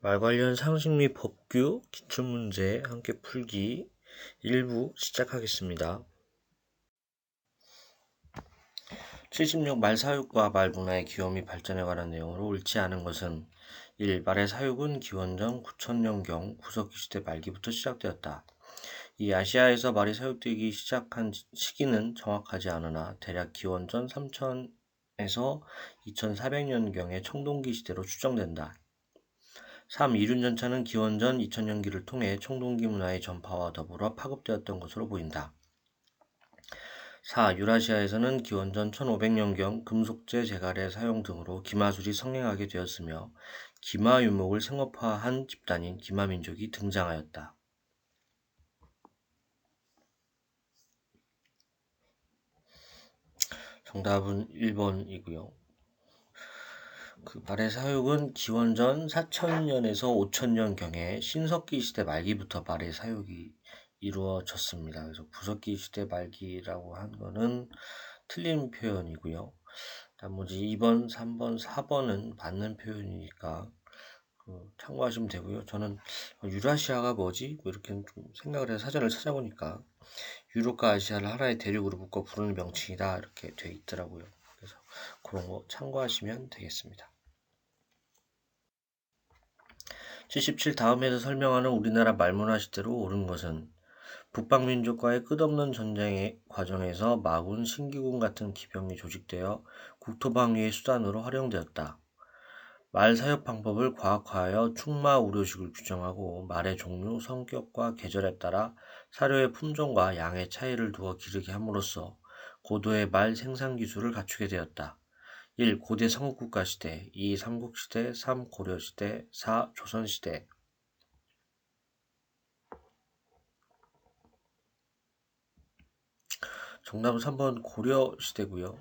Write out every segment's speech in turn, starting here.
말 관련 상식 및 법규, 기출문제 함께 풀기 1부 시작하겠습니다. 76 말 사육과 말 문화의 기원 및 발전에 관한 내용으로 옳지 않은 것은 1. 말의 사육은 기원전 9000년경 구석기 시대 말기부터 시작되었다. 이 아시아에서 말이 사육되기 시작한 시기는 정확하지 않으나 대략 기원전 3000에서 2400년경의 청동기 시대로 추정된다. 3. 이륜전차는 기원전 2000년기를 통해 청동기 문화의 전파와 더불어 파급되었던 것으로 보인다. 4. 유라시아에서는 기원전 1500년경 금속재 제갈의 사용 등으로 기마술이 성행하게 되었으며 기마 유목을 생업화한 집단인 기마민족이 등장하였다. 정답은 1번이고요. 말의 사육은 기원전 4000년에서 5000년경에 신석기 시대 말기부터 말의 사육이 이루어졌습니다. 그래서 구석기 시대 말기라고 한 거는 틀린 표현이고요. 나머지 2번, 3번, 4번은 맞는 표현이니까 참고하시면 되고요. 저는 유라시아가 뭐지? 이렇게 좀 생각을 해서 사전을 찾아보니까 유럽과 아시아를 하나의 대륙으로 묶어 부르는 명칭이다 이렇게 돼 있더라고요. 그래서 그런 거 참고하시면 되겠습니다. 77 다음에서 설명하는 우리나라 말문화 시대로 옳은 것은 북방민족과의 끝없는 전쟁의 과정에서 마군, 신기군 같은 기병이 조직되어 국토방위의 수단으로 활용되었다. 말 사육 방법을 과학화하여 충마 우려식을 규정하고 말의 종류, 성격과 계절에 따라 사료의 품종과 양의 차이를 두어 기르게 함으로써 고도의 말 생산 기술을 갖추게 되었다. 1. 고대 삼국국가 시대 2. 삼국시대 3. 고려시대 4. 조선시대 정답은 3번 고려시대고요.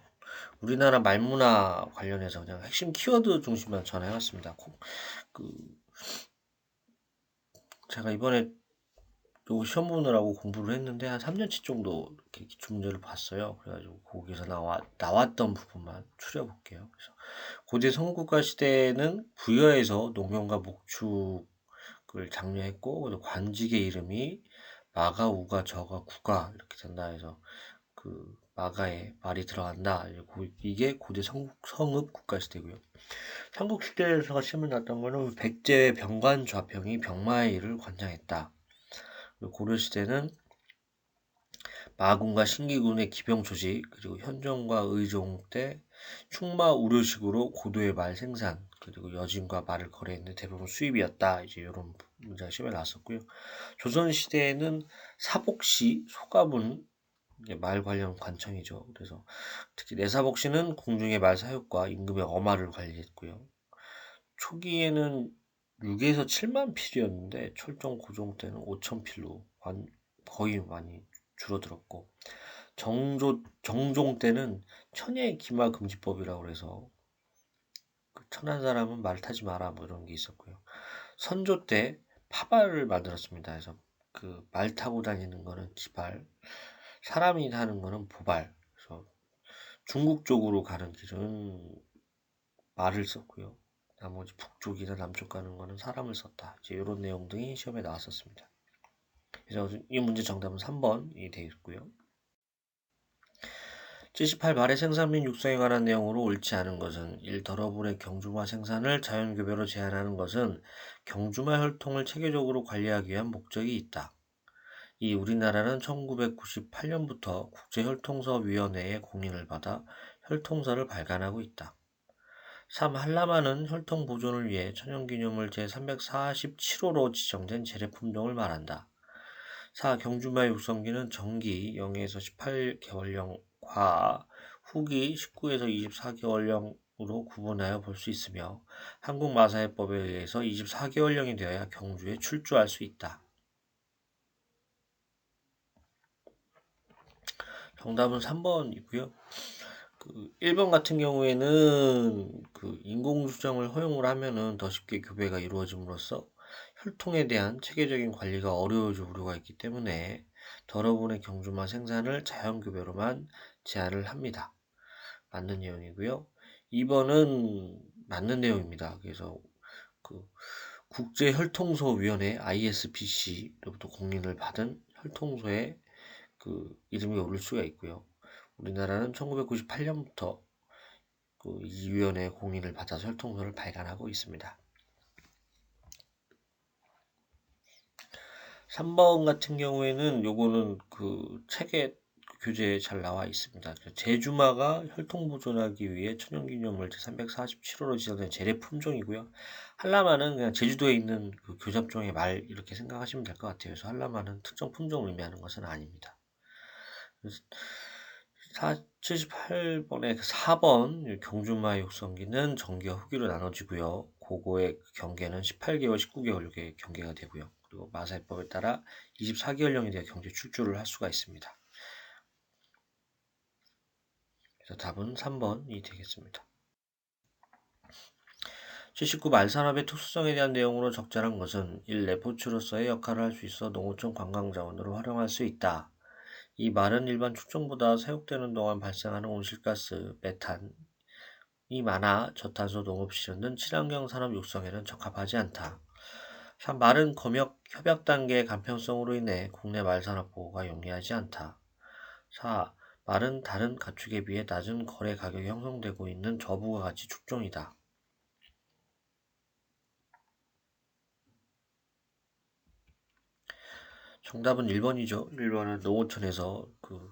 우리나라 말문화 관련해서 그냥 핵심 키워드 중심만 전해왔습니다. 제가 이번에 요 시험 보느라고 공부를 했는데 한 3년치 정도 이렇게 기출문제를 봤어요. 그래가지고 거기서 나왔던 부분만 추려볼게요. 그래서 고대 삼국국가 시대에는 부여에서 농경과 목축을 장려했고, 그래서 관직의 이름이 마가, 우가, 저가, 구가 이렇게 된다 해서 마가에 말이 들어간다. 이게 고대 성읍 국가 시대고요. 삼국 시대에서 시험을 났던 거는 백제의 병관 좌평이 병마의 일을 관장했다. 고려 시대는 마군과 신기군의 기병 조직, 그리고 현종과 의종 때 충마 우려식으로 고도의 말 생산, 그리고 여진과 말을 거래했는데 대부분 수입이었다. 이제 이런 문제가 시험에 나왔었고요. 조선 시대에는 사복시, 소가문, 말 관련 관청이죠. 그래서 특히 내사복시는 공중의 말 사육과 임금의 엄화를 관리했고요. 초기에는 6에서 7만 필이었는데 철종 고종 때는 5천 필로 거의 많이 줄어들었고 정종 때는 천의 기마 금지법이라고 해서 천한 사람은 말 타지 마라 뭐 이런 게 있었고요. 선조 때 파발을 만들었습니다. 그래서 말 타고 다니는 거는 기발, 사람이 타는 거는 보발. 그래서 중국 쪽으로 가는 길은 말을 썼고요. 나머지 북쪽이나 남쪽 가는 거는 사람을 썼다. 이제 이런 내용 등이 시험에 나왔었습니다. 그래서 이 문제 정답은 3번이 되겠고요. 78 말의 생산 및 육성에 관한 내용으로 옳지 않은 것은 1. 더러블의 경주마 생산을 자연교배로 제한하는 것은 경주마 혈통을 체계적으로 관리하기 위한 목적이 있다. 2. 우리나라는 1998년부터 국제혈통서위원회의 공인을 받아 혈통서를 발간하고 있다. 3. 한라마는 혈통 보존을 위해 천연기념물 제347호로 지정된 재래품종을 말한다. 4. 경주마 육성기는 정기 0에서 18개월령과 후기 19에서 24개월령으로 구분하여 볼 수 있으며 한국마사회법에 의해서 24개월령이 되어야 경주에 출주할 수 있다. 정답은 3번이고요. 1번 같은 경우에는 인공수정을 허용을 하면은 더 쉽게 교배가 이루어짐으로써 혈통에 대한 체계적인 관리가 어려워질 우려가 있기 때문에 더러분의 경주마 생산을 자연교배로만 제한을 합니다. 맞는 내용이고요. 2번은 맞는 내용입니다. 그래서 국제혈통소위원회 ISPC로부터 공인을 받은 혈통소의 그 이름이 오를 수가 있고요. 우리나라는 1998년부터 이 위원회 공인을 받아서 혈통소를 발간하고 있습니다. 3번 같은 경우에는 요거는 그 책에 교재에 잘 나와 있습니다. 제주마가 혈통 보존하기 위해 천연기념물 제347호로 지정된 재래 품종이고요. 한라마는 그냥 제주도에 있는 그 교잡종의 말 이렇게 생각하시면 될 것 같아요. 그래서 한라마는 특정 품종을 의미하는 것은 아닙니다. 78번의 4번 경주마 육성기는 정기와 후기로 나눠지고요. 그거의 경계는 18개월, 19개월 이렇게 경계가 되고요. 그리고 마사회법에 따라 24개월령에 대해 경제 출조를 할 수가 있습니다. 그래서 답은 3번이 되겠습니다. 79. 말산업의 특수성에 대한 내용으로 적절한 것은 1. 레포츠로서의 역할을 할 수 있어 농어촌 관광자원으로 활용할 수 있다. 이 말은 일반 축종보다 사육되는 동안 발생하는 온실가스, 메탄이 많아 저탄소 농업시설 등 친환경 산업 육성에는 적합하지 않다. 3. 말은 검역 협약 단계의 간편성으로 인해 국내 말산업 보호가 용이하지 않다. 4. 말은 다른 가축에 비해 낮은 거래 가격이 형성되고 있는 저부가가치 축종이다. 정답은 1번이죠. 1번은 농어촌에서 그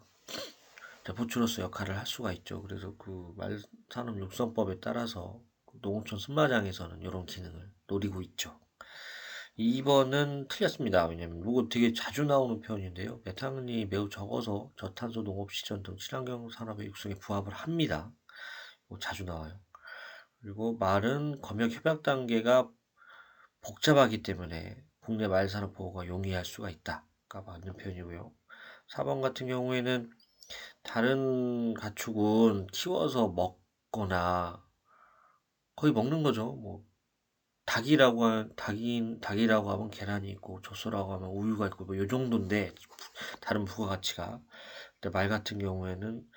대포츠로서 역할을 할 수가 있죠. 그래서 그 말산업 육성법에 따라서 농어촌 승마장에서는 이런 기능을 노리고 있죠. 2번은 틀렸습니다. 왜냐면 이거 되게 자주 나오는 표현인데요. 메탄이 매우 적어서 저탄소 농업 시전 등 친환경 산업의 육성에 부합을 합니다. 이거 자주 나와요. 그리고 말은 검역 협약 단계가 복잡하기 때문에 국내 말산업 보호가 용이할 수가 있다가 맞는 표현이고요. 4번 같은 경우에는 다른 가축은 키워서 먹거나 거의 먹는 거죠. 뭐 닭이라고 하면 계란이 있고 젖소라고 하면 우유가 있고 뭐 요 정도인데 다른 부가가치가. 근데 말 같은 경우에는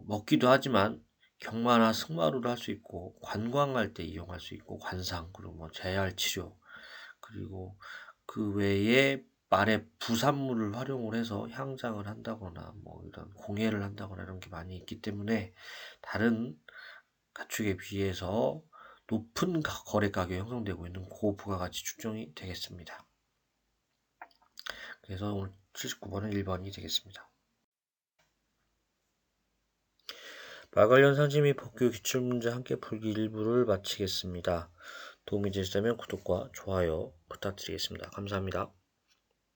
먹기도 하지만 경마나 승마로도 할 수 있고 관광할 때 이용할 수 있고 관상 그리고 뭐 재활 치료 그리고 그 외에 말의 부산물을 활용을 해서 향장을 한다거나 뭐 이런 공예를 한다거나 이런 게 많이 있기 때문에 다른 가축에 비해서 높은 거래 가격이 형성되고 있는 고부가가치 축종이 되겠습니다. 그래서 오늘 79번은 1번이 되겠습니다. 말 관련 상지 및 법규 기출문제 함께 풀기 일부를 마치겠습니다. 도움이 되셨다면 구독과 좋아요 부탁드리겠습니다. 감사합니다.